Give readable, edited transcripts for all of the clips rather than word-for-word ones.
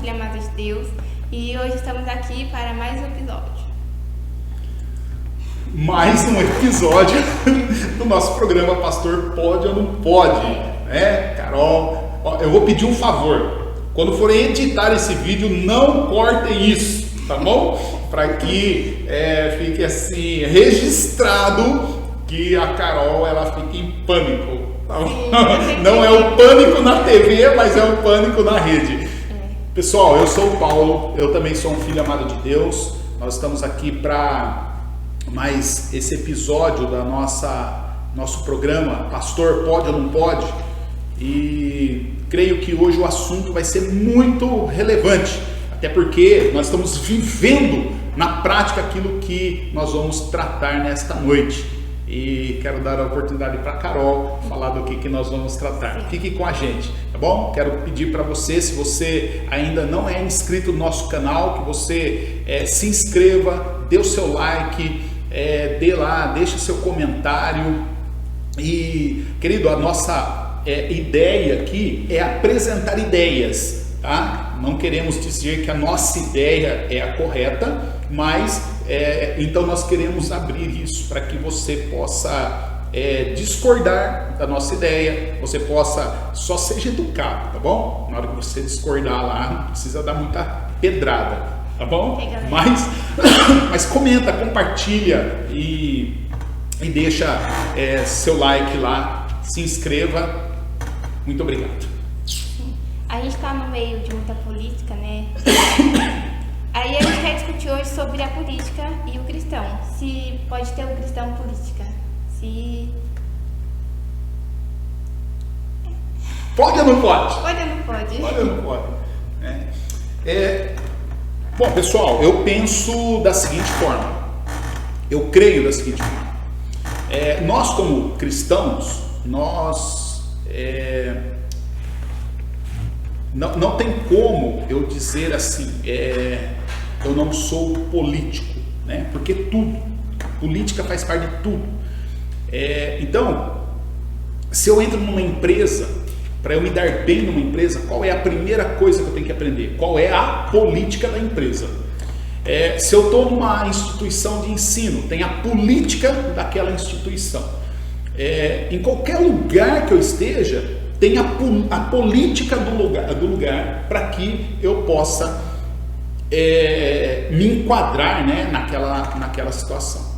filha amada de Deus e hoje estamos aqui para mais um episódio. Mais um episódio do nosso programa Pastor Pode ou Não Pode, né, Carol? Ó, eu vou pedir um favor, quando forem editar esse vídeo, não cortem isso, tá bom? Para que fique assim, registrado que a Carol, ela fica em pânico. Não é o pânico na TV, mas é o pânico na rede. Pessoal, eu sou o Paulo, eu também sou um filho amado de Deus. Nós estamos aqui para mais esse episódio da nosso programa Pastor Pode ou Não Pode. E creio que hoje o assunto vai ser muito relevante, até porque nós estamos vivendo na prática aquilo que nós vamos tratar nesta noite. E quero dar a oportunidade para a Carol falar do que nós vamos tratar. Fique com a gente, tá bom? Quero pedir para você, se você ainda não é inscrito no nosso canal, que você se inscreva, dê o seu like, dê lá, deixe seu comentário. E, querido, a nossa ideia aqui é apresentar ideias, tá? Não queremos dizer que a nossa ideia é a correta, mas então nós queremos abrir isso para que você possa discordar da nossa ideia, você possa só seja educado, tá bom? Na hora que você discordar lá, não precisa dar muita pedrada, tá bom? Mas comenta, compartilha e deixa seu like lá, se inscreva. Muito obrigado. A gente está no meio de muita política, né? Aí a gente quer discutir hoje sobre a política e o cristão. Se pode ter um cristão política. Pode ou não pode? Pode ou não pode? Pode ou não pode? Bom, pessoal, eu penso da seguinte forma. Eu creio da seguinte forma. Nós como cristãos, não tem como eu dizer assim, eu não sou político, né? Porque política faz parte de tudo. Então, se eu entro numa empresa, para eu me dar bem numa empresa, qual é a primeira coisa que eu tenho que aprender? Qual é a política da empresa? Se eu estou numa instituição de ensino, tem a política daquela instituição. Em qualquer lugar que eu esteja, tem a política do lugar para que eu possa me enquadrar, né, naquela situação.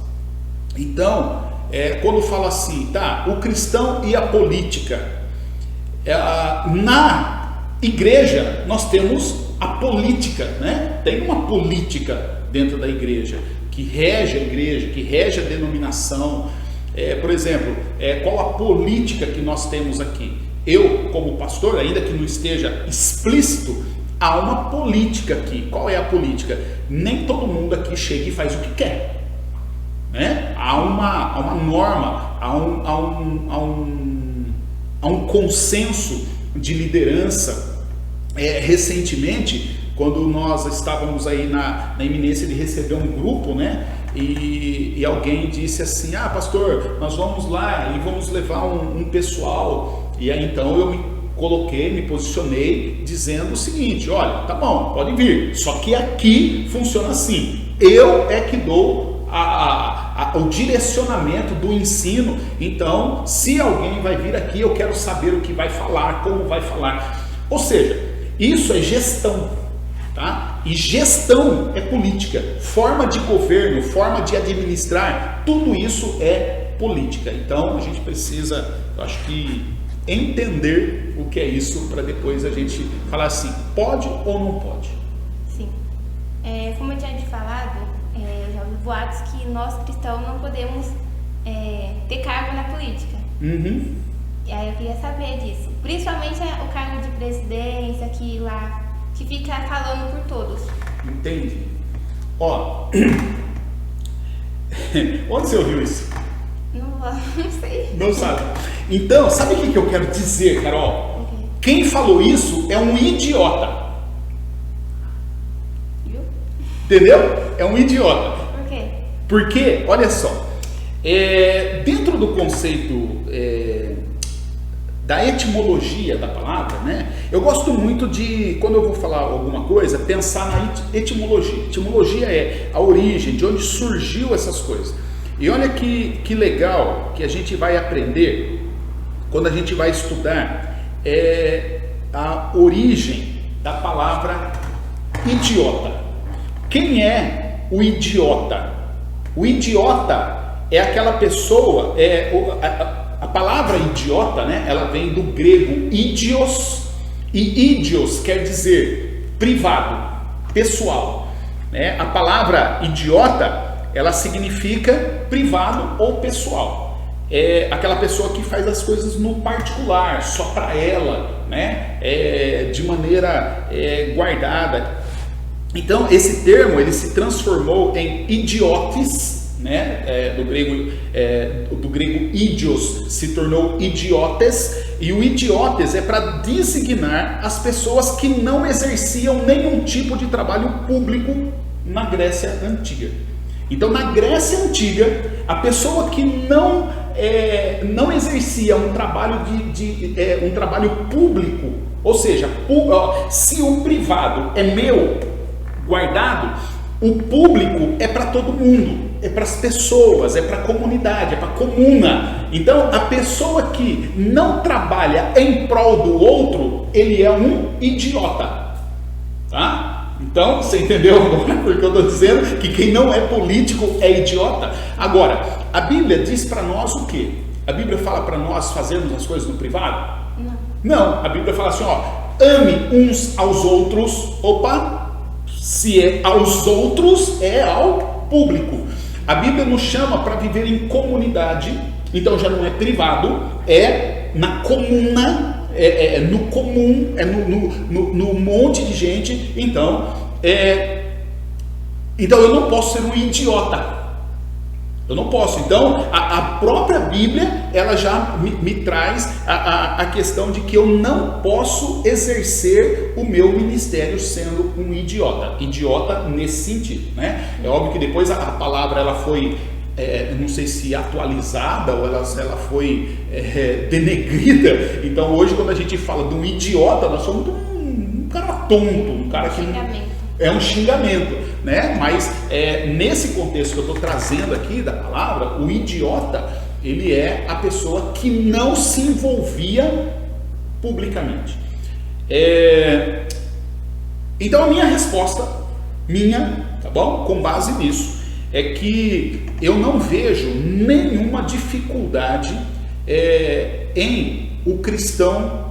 Então, quando eu falo assim, tá, o cristão e a política, na igreja nós temos a política, né? Tem uma política dentro da igreja que rege a igreja, que rege a denominação. Por exemplo, qual a política que nós temos aqui? Eu, como pastor, ainda que não esteja explícito, há uma política aqui. Qual é a política? Nem todo mundo aqui chega e faz o que quer, né? Há uma norma, há um consenso de liderança. Recentemente, quando nós estávamos aí na iminência de receber um grupo, né? E alguém disse assim, pastor, nós vamos lá e vamos levar um pessoal. E aí então eu me posicionei dizendo o seguinte, olha, tá bom, pode vir, só que aqui funciona assim, eu que dou o direcionamento do ensino. Então, se alguém vai vir aqui, eu quero saber o que vai falar, como vai falar. Ou seja, isso é gestão, tá? E gestão é política, forma de governo, forma de administrar, tudo isso é política. Então a gente precisa, eu acho que, entender o que é isso para depois a gente falar assim, pode ou não pode. Sim, como eu tinha te falado, eu já ouvi boatos que nós cristãos não podemos ter cargo na política. Uhum. E aí eu queria saber disso, principalmente o cargo de presidência que fica falando por todos. Entendi. Ó, onde você ouviu isso? Não sei. Não sabe. Então, sabe o que eu quero dizer, Carol? Okay. Quem falou isso é um idiota. Viu? Entendeu? É um idiota. Por quê? Porque, olha só, dentro do conceito da etimologia da palavra, né? Eu gosto muito de, quando eu vou falar alguma coisa, pensar na etimologia. Etimologia é a origem, de onde surgiu essas coisas. E olha que legal que a gente vai aprender quando a gente vai estudar a origem da palavra idiota. Quem é o idiota? O idiota é aquela pessoa, a palavra idiota, né, ela vem do grego idios, e idios quer dizer privado, pessoal, né? A palavra idiota, ela significa privado ou pessoal. É aquela pessoa que faz as coisas no particular, só para ela, né? De maneira guardada. Então esse termo ele se transformou em idiotes, né? Do grego idios se tornou idiotes, e o idiotes é para designar as pessoas que não exerciam nenhum tipo de trabalho público na Grécia Antiga. Então na Grécia Antiga, a pessoa que não exercia um trabalho um trabalho público, ou seja, se o privado é meu, guardado, o público é para todo mundo, é para as pessoas, é para a comunidade, é para a comuna. Então a pessoa que não trabalha em prol do outro, ele é um idiota, tá? Então, você entendeu agora porque eu estou dizendo que quem não é político é idiota? Agora, a Bíblia diz para nós o quê? A Bíblia fala para nós fazermos as coisas no privado? Não, a Bíblia fala assim, ame uns aos outros, se é aos outros, é ao público. A Bíblia nos chama para viver em comunidade, então já não é privado, é na comuna, no comum, no monte de gente. Então eu não posso ser um idiota. Eu não posso. Então a própria Bíblia ela já me traz a questão de que eu não posso exercer o meu ministério sendo um idiota. Idiota nesse sentido, né? É óbvio que depois a palavra ela foi não sei se atualizada ou ela foi denegrida. Então hoje quando a gente fala de um idiota, nós somos um cara tonto, um cara que é um xingamento, né? Mas nesse contexto que eu estou trazendo aqui da palavra, o idiota, ele é a pessoa que não se envolvia publicamente. Então a minha resposta, tá bom? Com base nisso, é que eu não vejo nenhuma dificuldade em o cristão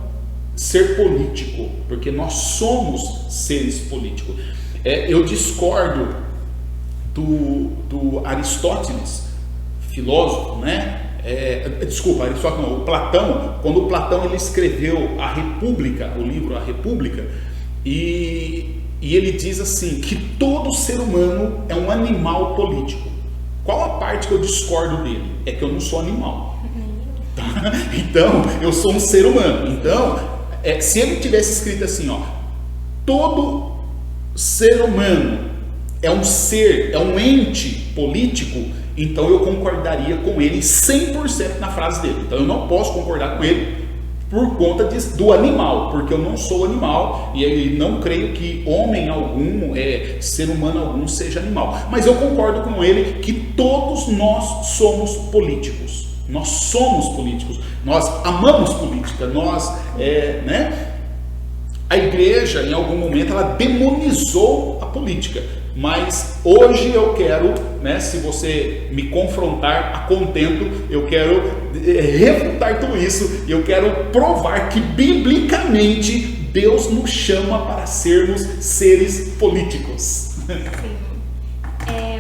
ser político, porque nós somos seres políticos. Eu discordo do Aristóteles, filósofo, né? Aristóteles não, o Platão, quando o Platão ele escreveu a República, o livro A República, e ele diz assim, que todo ser humano é um animal político. Qual a parte que eu discordo dele? É que eu não sou animal. Tá? Então, eu sou um ser humano. Então, se ele tivesse escrito assim, todo ser humano é um ser, é um ente político, então eu concordaria com ele 100% na frase dele. Então eu não posso concordar com ele por conta do animal, porque eu não sou animal e não creio que homem algum, ser humano algum seja animal. Mas eu concordo com ele que todos nós somos políticos. Nós somos políticos, nós amamos política, né? A igreja em algum momento ela demonizou a política, mas hoje eu quero, né, se você me confrontar a contento, eu quero refutar tudo isso, e eu quero provar que biblicamente Deus nos chama para sermos seres políticos. Sim.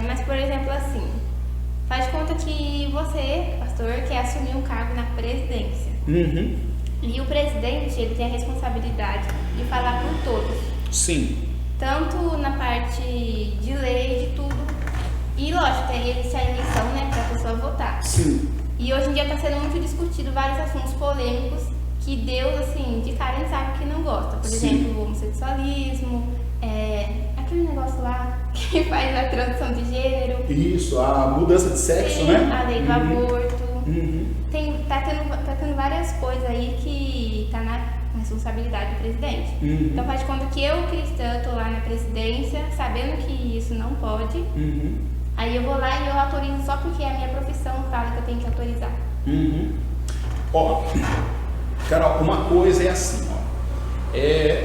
Mas por exemplo assim, faz de conta que você, pastor, quer assumir um cargo na presidência. Uhum. E o presidente, ele tem a responsabilidade de falar por todos. Sim. Tanto na parte de lei, de tudo. E lógico, tem a eleição, né, para a pessoa votar. Sim. E hoje em dia está sendo muito discutido vários assuntos polêmicos que Deus, assim, de cara a gente sabe que não gosta. Por exemplo, o homossexualismo, aquele negócio lá que faz a transição de gênero. Isso, a mudança de sexo, sim, né? A lei do aborto. Uhum. Tem tá tendo várias coisas aí que tá na responsabilidade do presidente. Então faz de conta que eu, cristã, tô lá na presidência, sabendo que isso não pode. Aí eu vou lá e eu autorizo só porque a minha profissão fala que eu tenho que autorizar. Ó, Carol, uma coisa é assim, ó.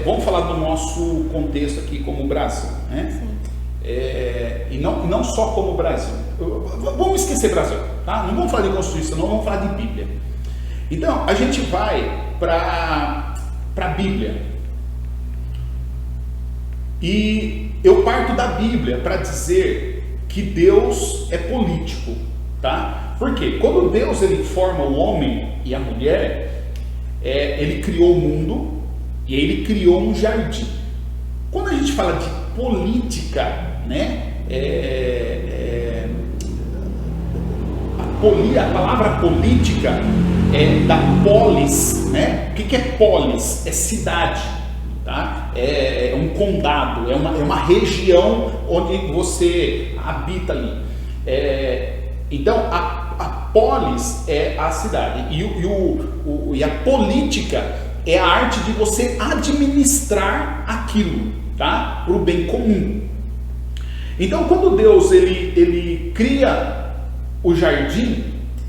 Vamos falar do nosso contexto aqui como Brasil, né? Sim. E não só como Brasil. Vamos esquecer Brasil, tá? Não vamos falar de Constituição, não vamos falar de Bíblia. Então, a gente vai para a Bíblia. E eu parto da Bíblia para dizer que Deus é político, tá? Porque quando Deus ele forma o homem e a mulher, ele criou o mundo e ele criou um jardim. Quando a gente fala de política, né? A palavra política é da polis, né? O que é polis? É cidade, tá? É um condado, é uma região onde você habita ali. Então a polis é a cidade e a política é a arte de você administrar aquilo, tá? Para o bem comum. Então quando Deus ele cria o jardim,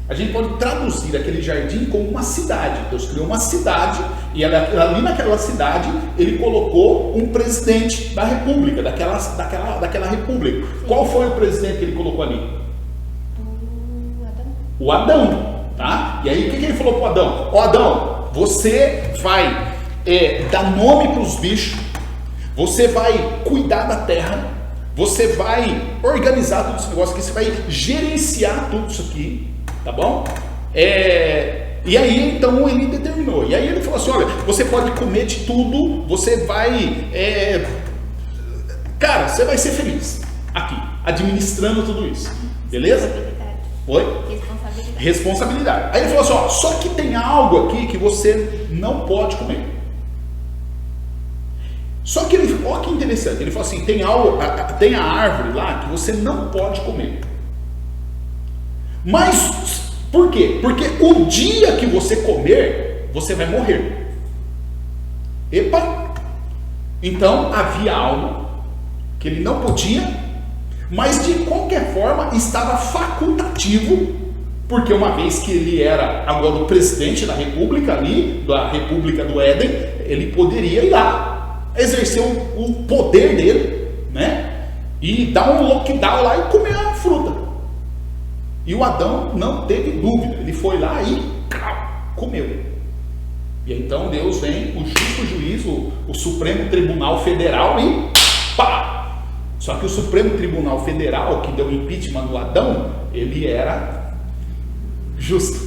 a gente pode traduzir aquele jardim como uma cidade. Deus criou uma cidade e ali naquela cidade ele colocou um presidente da república, daquela república. Sim. Qual foi o presidente que ele colocou ali? O Adão, tá? E aí o que ele falou para o Adão? Ó Adão, você vai dar nome para os bichos, você vai cuidar da terra, você vai organizar todo esse negócio aqui, você vai gerenciar tudo isso aqui, tá bom? E aí então ele determinou, e aí ele falou assim, olha, você pode comer de tudo, você vai, cara, você vai ser feliz aqui, administrando tudo isso, beleza? Responsabilidade. Oi? Responsabilidade. Aí ele falou assim, ó, só que tem algo aqui que você não pode comer. Só que ele, olha que interessante, ele falou assim, tem a árvore lá que você não pode comer. Mas, por quê? Porque o dia que você comer, você vai morrer. Epa! Então, havia algo que ele não podia, mas de qualquer forma estava facultativo, porque uma vez que ele era agora o presidente da república ali, da república do Éden, ele poderia ir lá, exercer o poder dele, né? E dar um lockdown lá e comer a fruta. E o Adão não teve dúvida, ele foi lá e comeu. E então Deus vem, o justo juízo, o Supremo Tribunal Federal e pá! Só que o Supremo Tribunal Federal, que deu impeachment no Adão, ele era justo.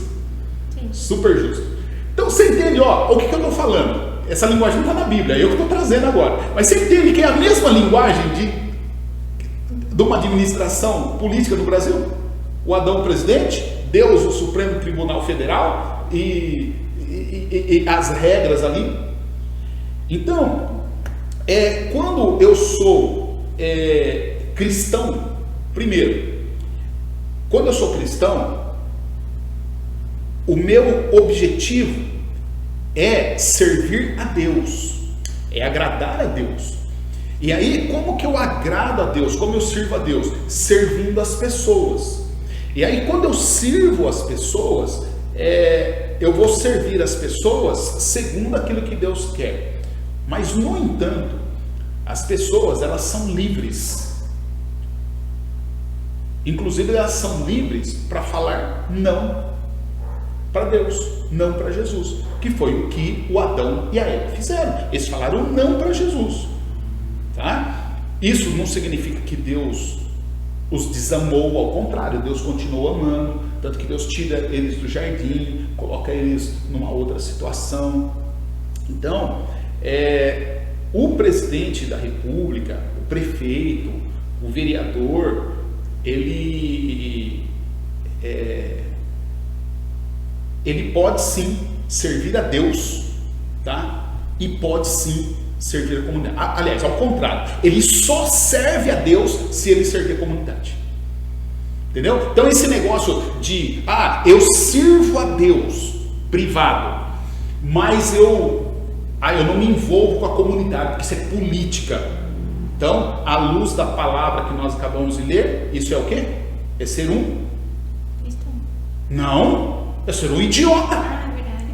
Sim. Super justo. Então você entende, ó, o que eu estou falando? Essa linguagem não está na Bíblia, é eu que estou trazendo agora. Mas você entende que é a mesma linguagem de uma administração política do Brasil? O Adão o presidente, Deus o Supremo Tribunal Federal e as regras ali. Então, quando eu sou cristão, primeiro, quando eu sou cristão, o meu objetivo é servir a Deus, é agradar a Deus. E aí, como que eu agrado a Deus? Como eu sirvo a Deus? Servindo as pessoas. E aí, quando eu sirvo as pessoas, eu vou servir as pessoas segundo aquilo que Deus quer. Mas, no entanto, as pessoas, elas são livres. Inclusive, elas são livres para falar não para Deus, não para Jesus, que foi o que o Adão e a Eva fizeram. Eles falaram não para Jesus, tá? Isso não significa que Deus os desamou, ao contrário, Deus continua amando, tanto que Deus tira eles do jardim, coloca eles numa outra situação. Então, o presidente da república, o prefeito, o vereador, ele pode sim servir a Deus, tá? E pode sim servir a comunidade. Aliás, ao contrário, ele só serve a Deus se ele servir a comunidade. Entendeu? Então esse negócio de, eu sirvo a Deus privado, mas eu não me envolvo com a comunidade, porque isso é política. Então, à luz da palavra que nós acabamos de ler, isso é o quê? É ser um cristão. Não, é ser um idiota.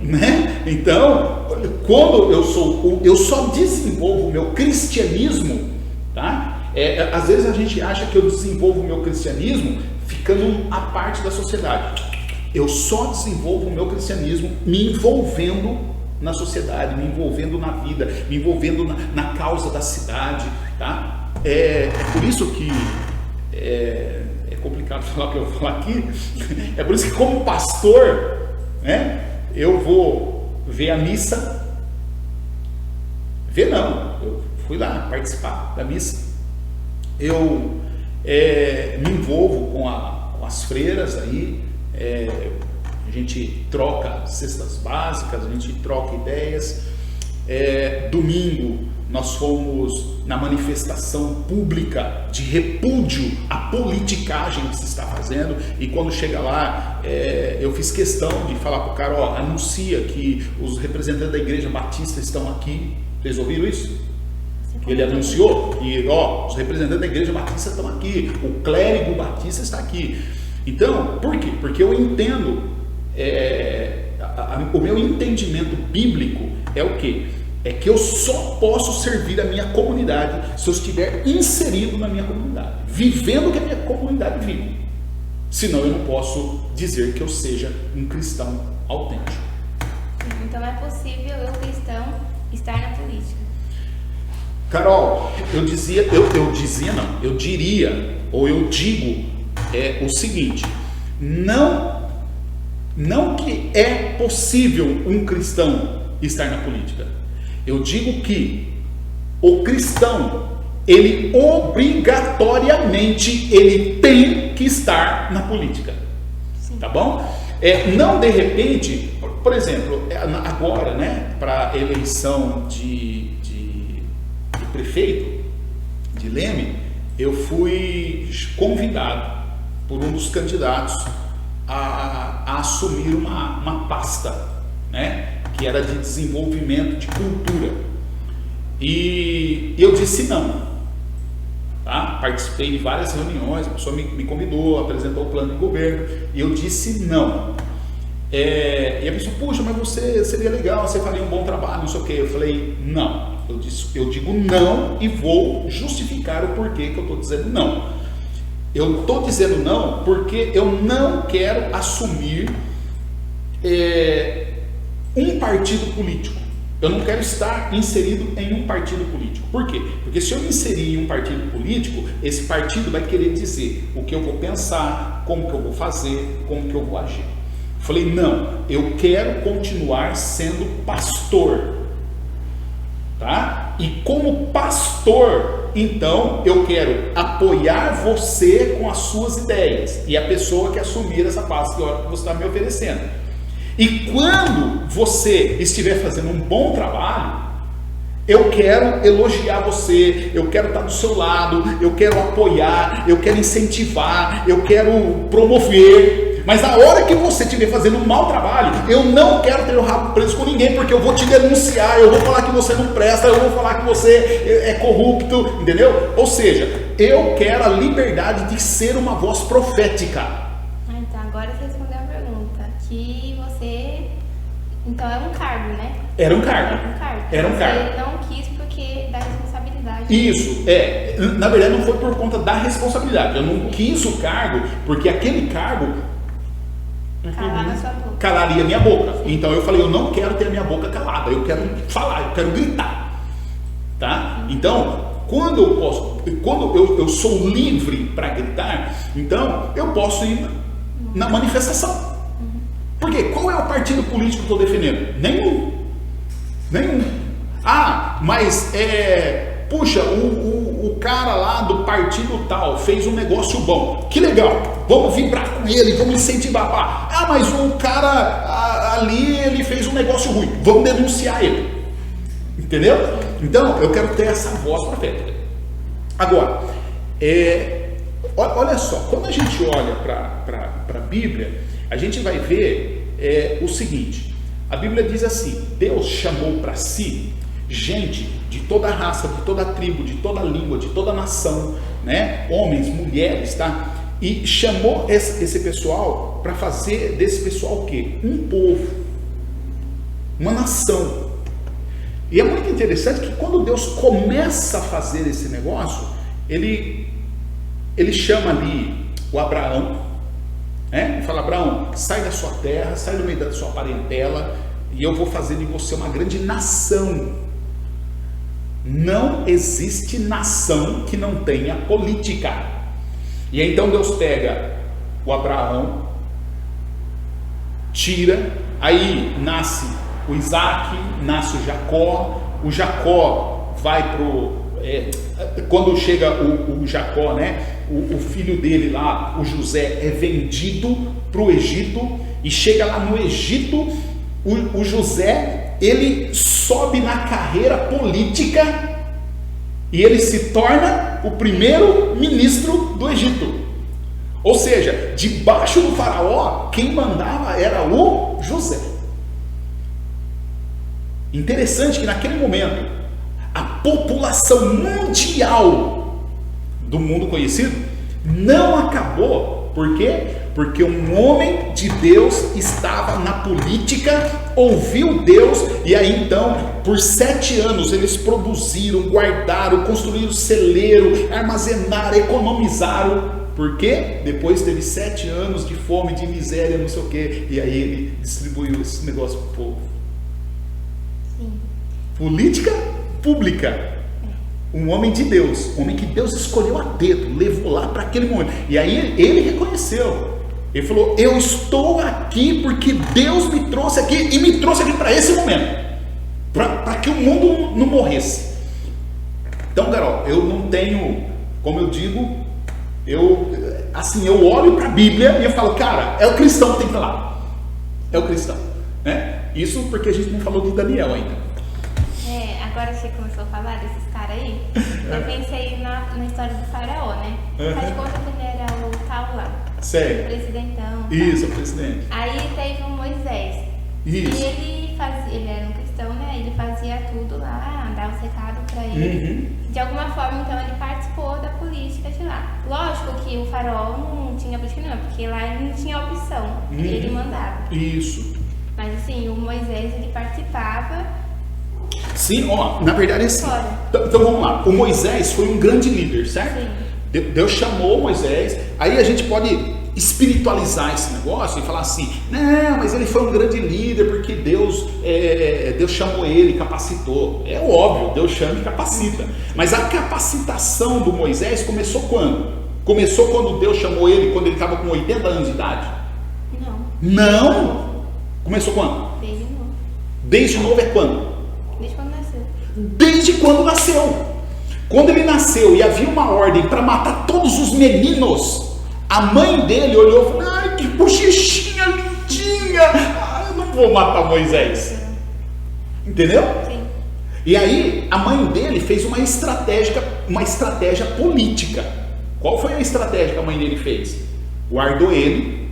Né? Então, quando eu só desenvolvo o meu cristianismo, tá? Às vezes a gente acha que eu desenvolvo o meu cristianismo ficando à parte da sociedade. Eu só desenvolvo o meu cristianismo me envolvendo na sociedade, me envolvendo na vida, me envolvendo na causa da cidade, tá? É por isso que é complicado falar o que eu vou falar aqui. É por isso que, como pastor, né, eu vou ver a missa. Eu fui lá participar da missa. Eu me envolvo com as freiras aí. A gente troca cestas básicas, a gente troca ideias. Domingo nós fomos na manifestação pública de repúdio à politicagem que se está fazendo, e quando chega lá, eu fiz questão de falar para o cara, anuncia que os representantes da Igreja Batista estão aqui. Vocês ouviram isso? Ele anunciou que os representantes da Igreja Batista estão aqui, o clérigo batista está aqui. Então, por quê? Porque eu entendo, o meu entendimento bíblico é o quê? É que eu só posso servir a minha comunidade se eu estiver inserido na minha comunidade, vivendo o que a minha comunidade vive. Senão eu não posso dizer que eu seja um cristão autêntico. Então é possível o cristão estar na política. Carol, eu diria, ou eu digo o seguinte: não que é possível um cristão estar na política. Eu digo que o cristão, ele obrigatoriamente, ele tem que estar na política. Sim. Tá bom? Não de repente, por exemplo, agora, né, para eleição de prefeito de Leme, eu fui convidado por um dos candidatos a assumir uma pasta, né, que era de desenvolvimento de cultura, e eu disse não, tá? Participei de várias reuniões, a pessoa me convidou, apresentou o plano de governo, e eu disse não. E a pessoa, puxa, mas você seria legal, você faria um bom trabalho, não sei o que. Eu falei, não. Eu digo não e vou justificar o porquê que eu estou dizendo não. Eu estou dizendo não porque eu não quero assumir um partido político. Eu não quero estar inserido em um partido político. Por quê? Porque se eu me inserir em um partido político, esse partido vai querer dizer o que eu vou pensar, como que eu vou fazer, como que eu vou agir. Falei, não, eu quero continuar sendo pastor, tá? E como pastor, então, eu quero apoiar você com as suas ideias e a pessoa que assumir essa pasta que você está me oferecendo. E quando você estiver fazendo um bom trabalho, eu quero elogiar você, eu quero estar do seu lado, eu quero apoiar, eu quero incentivar, eu quero promover. Mas na hora que você estiver fazendo um mau trabalho, eu não quero ter o rabo preso com ninguém, porque eu vou te denunciar, eu vou falar que você não presta, eu vou falar que você é corrupto, entendeu? Ou seja, eu quero a liberdade de ser uma voz profética. Então agora você respondeu a pergunta, que você, então é um cargo, né? Era um cargo. Você não quis porque da responsabilidade. Isso, na verdade não foi por conta da responsabilidade, eu não quis o cargo, porque aquele cargo calaria minha boca. Então eu falei, eu não quero ter a minha boca calada, eu quero falar, eu quero gritar, tá? Então quando eu sou livre para gritar, então eu posso ir na manifestação. Porque qual é o partido político que eu estou defendendo? Nenhum. Mas puxa, o cara lá do partido tal fez um negócio bom, que legal, vamos vibrar com ele, vamos incentivar. Mas o cara ali, ele fez um negócio ruim, vamos denunciar ele, entendeu? Então eu quero ter essa voz profética. Agora, olha só, quando a gente olha para a Bíblia, a gente vai ver o seguinte: a Bíblia diz assim: Deus chamou para si gente de toda raça, de toda tribo, de toda língua, de toda nação, né? Homens, mulheres, tá? E chamou esse pessoal para fazer desse pessoal o quê? Um povo, uma nação. E é muito interessante que quando Deus começa a fazer esse negócio, ele chama ali o Abraão, né? E fala: Abraão, sai da sua terra, sai do meio da sua parentela, e eu vou fazer de você uma grande nação. Não existe nação que não tenha política. E aí, então Deus pega o Abraão, tira, aí nasce o Isaac, nasce o Jacó vai quando chega o Jacó, né, o filho dele lá, o José, é vendido para o Egito, e chega lá no Egito, o José, ele sobe na carreira política, e ele se torna o primeiro ministro do Egito. Ou seja, debaixo do faraó, quem mandava era o José. Interessante que naquele momento, a população mundial do mundo conhecido não acabou. Por quê? Porque um homem de Deus estava na política, ouviu Deus, e aí então, por 7 anos, eles produziram, guardaram, construíram celeiro, armazenaram, economizaram. Por quê? Depois teve 7 anos de fome, de miséria, não sei o quê, e aí ele distribuiu esse negócio para o povo. Sim. Política pública. Um homem de Deus, um homem que Deus escolheu a dedo, levou lá para aquele momento. E aí ele reconheceu. Ele falou: eu estou aqui porque Deus me trouxe aqui, e me trouxe aqui para esse momento, para que o mundo não morresse. Então, Carol, eu não tenho, como eu digo, eu olho para a Bíblia e eu falo: cara, é o cristão que tem que falar. É o cristão, né? Isso porque a gente não falou de Daniel ainda. Agora que você começou a falar desses caras aí, eu pensei na história do faraó, né? Faz de conta que ele era o tal lá. Sei. O presidentão. Isso, o presidente. Aí teve um Moisés. Isso. E ele era um cristão, né? Ele fazia tudo lá, dava os recados pra ele. De alguma forma, então, ele participou da política de lá. Lógico que o faraó não tinha política nenhuma, porque lá ele não tinha opção. Ele mandava. Isso. Mas assim, o Moisés, ele participava. Sim, na verdade é assim. Então vamos lá. O Moisés foi um grande líder, certo? Sim. Deus chamou Moisés. Aí a gente pode espiritualizar esse negócio e falar assim: não, mas ele foi um grande líder porque Deus chamou ele, capacitou. É óbvio, Deus chama e capacita. Mas a capacitação do Moisés começou quando? Começou quando Deus chamou ele, quando ele estava com 80 anos de idade? Não? Começou quando? Desde novo. Desde novo é quando? Desde quando nasceu. Desde quando nasceu. Quando ele nasceu e havia uma ordem para matar todos os meninos, a mãe dele olhou e falou: ai, que bochechinha lindinha, eu não vou matar Moisés. Entendeu? Sim. E aí a mãe dele fez uma estratégia política. Qual foi a estratégia que a mãe dele fez? Guardou ele,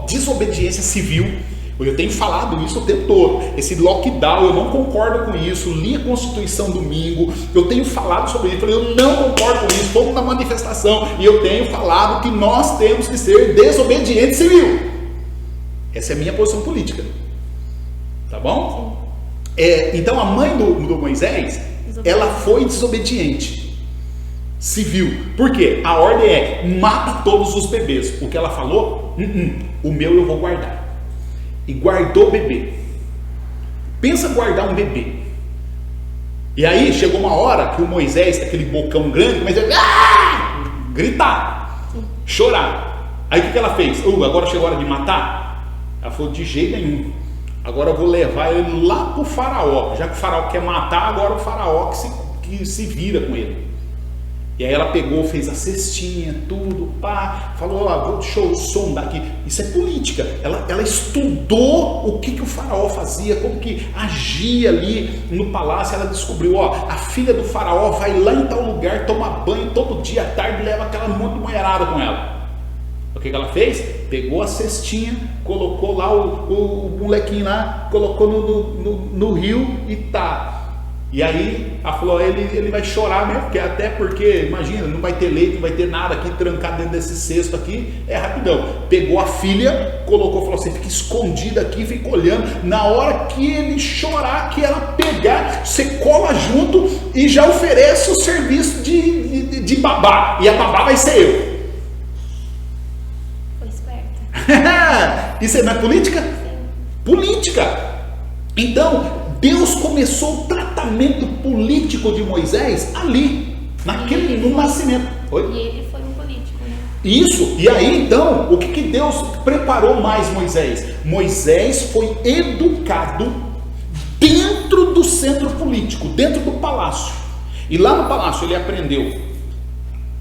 desobediência civil. Eu tenho falado isso o tempo todo. Esse lockdown, eu não concordo com isso. Li a Constituição domingo. Eu tenho falado sobre isso. Eu não concordo com isso. Fomos na manifestação e eu tenho falado que nós temos que ser desobedientes civil. Essa é a minha posição política. Tá bom? Então a mãe do Moisés, ela foi desobediente civil. Por quê? A ordem é: mata todos os bebês. O que ela falou? O meu eu vou guardar. E guardou o bebê. Pensa guardar um bebê. E aí chegou uma hora que o Moisés, aquele bocão grande, começou a gritar, chorar. Aí o que ela fez? Agora chegou a hora de matar? Ela falou: de jeito nenhum. Agora eu vou levar ele lá para o faraó. Já que o faraó quer matar, agora o faraó que se vira com ele. E aí ela pegou, fez a cestinha, tudo, pá, falou, vou sondar aqui. Isso é política. Ela estudou o que o faraó fazia, como que agia ali no palácio. Ela descobriu, a filha do faraó vai lá em tal lugar, toma banho todo dia à tarde, leva aquela monte de mulherada com ela. O que ela fez? Pegou a cestinha, colocou lá o molequinho lá, colocou no rio e tá. E aí ela falou, ele vai chorar mesmo, até porque, imagina, não vai ter leite, não vai ter nada aqui, trancado dentro desse cesto aqui, é rapidão. Pegou a filha, colocou, falou assim, fica escondida aqui, fica olhando, na hora que ele chorar, que ela pegar, você cola junto e já oferece o serviço de babá, e a babá vai ser eu. Foi esperta. Isso não é política? Sim. Política. Então, Deus começou o tratamento político de Moisés ali, no nascimento. Oi? E ele foi um político, né? Isso, e aí então, o que Deus preparou mais Moisés? Moisés foi educado dentro do centro político, dentro do palácio. E lá no palácio ele aprendeu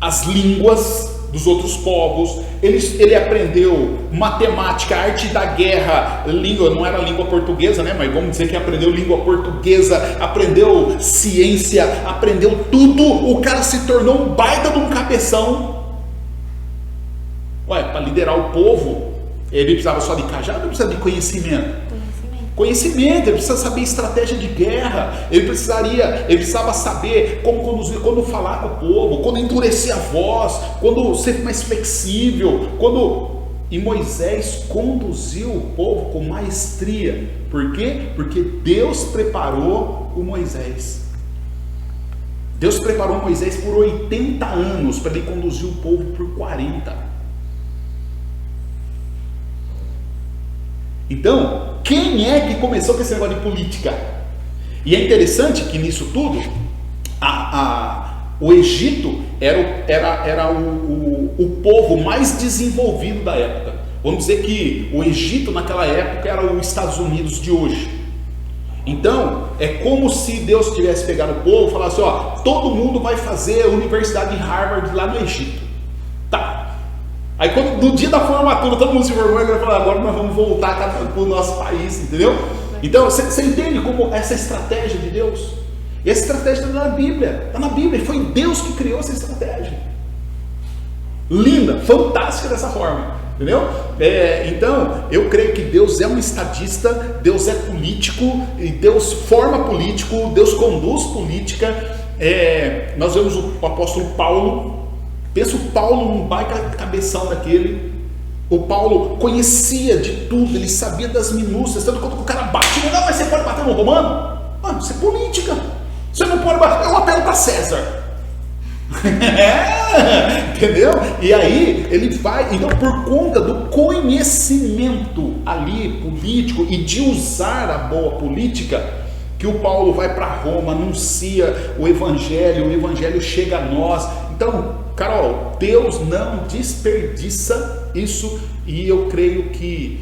as línguas dos outros povos, ele aprendeu matemática, arte da guerra, língua, não era língua portuguesa, né? Mas vamos dizer que aprendeu língua portuguesa, aprendeu ciência, aprendeu tudo. O cara se tornou um baita de um cabeção. Para liderar o povo, ele precisava só de cajado, ele precisava de conhecimento. Conhecimento, ele precisa saber estratégia de guerra, ele precisava saber como conduzir, quando falar com o povo, quando endurecer a voz, quando ser mais flexível, E Moisés conduziu o povo com maestria. Por quê? Porque Deus preparou o Moisés. Deus preparou Moisés por 80 anos para ele conduzir o povo por 40. Então, quem é que começou com esse negócio de política? E é interessante que nisso tudo, o Egito era o povo mais desenvolvido da época. Vamos dizer que o Egito naquela época era os Estados Unidos de hoje. Então, é como se Deus tivesse pegado o povo e falasse, todo mundo vai fazer a Universidade de Harvard lá no Egito. Tá. Aí no dia da formatura todo mundo se formou e vai falar, agora nós vamos voltar para o nosso país, entendeu? Então você entende como essa estratégia de Deus? E essa estratégia está na Bíblia, foi Deus que criou essa estratégia. Linda, fantástica dessa forma, entendeu? Então eu creio que Deus é um estadista, Deus é político, e Deus forma político, Deus conduz política. Nós vemos o apóstolo Paulo. Pensa o Paulo num baita cabeção daquele. O Paulo conhecia de tudo, ele sabia das minúcias, tanto quanto o cara bate, não, mas você pode bater no romano? Mano, isso é política. Você não pode bater, eu apelo para César. Entendeu? E aí ele vai, então por conta do conhecimento ali político e de usar a boa política, que o Paulo vai para Roma, anuncia o evangelho chega a nós. Então, Carol, Deus não desperdiça isso, e eu creio que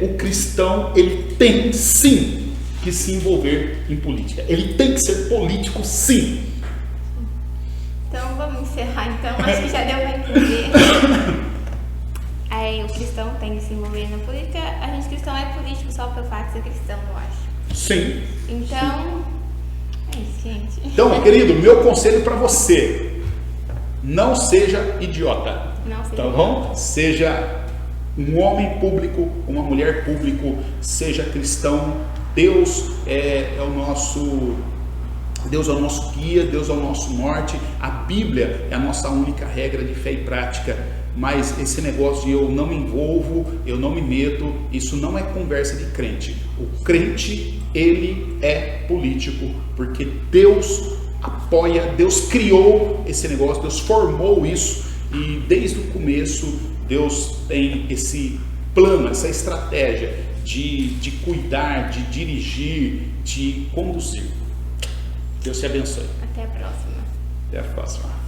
o cristão, ele tem sim que se envolver em política, ele tem que ser político sim. Então vamos encerrar então, acho que já deu para entender. O cristão tem que se envolver na política, a gente cristão é político só pelo fato de ser cristão, eu acho. Sim. Então, é isso, gente. Então, querido, meu conselho para você: não seja idiota. Não seja. Tá bom? Seja um homem público, uma mulher público, seja cristão. Deus é o nosso guia, Deus é o nosso norte. A Bíblia é a nossa única regra de fé e prática. Mas esse negócio de eu não me envolvo, eu não me meto, isso não é conversa de crente. O crente, ele é político, porque Deus apoia, Deus criou esse negócio, Deus formou isso, e desde o começo Deus tem esse plano, essa estratégia de cuidar, de dirigir, de conduzir. Deus te abençoe. Até a próxima. Até a próxima.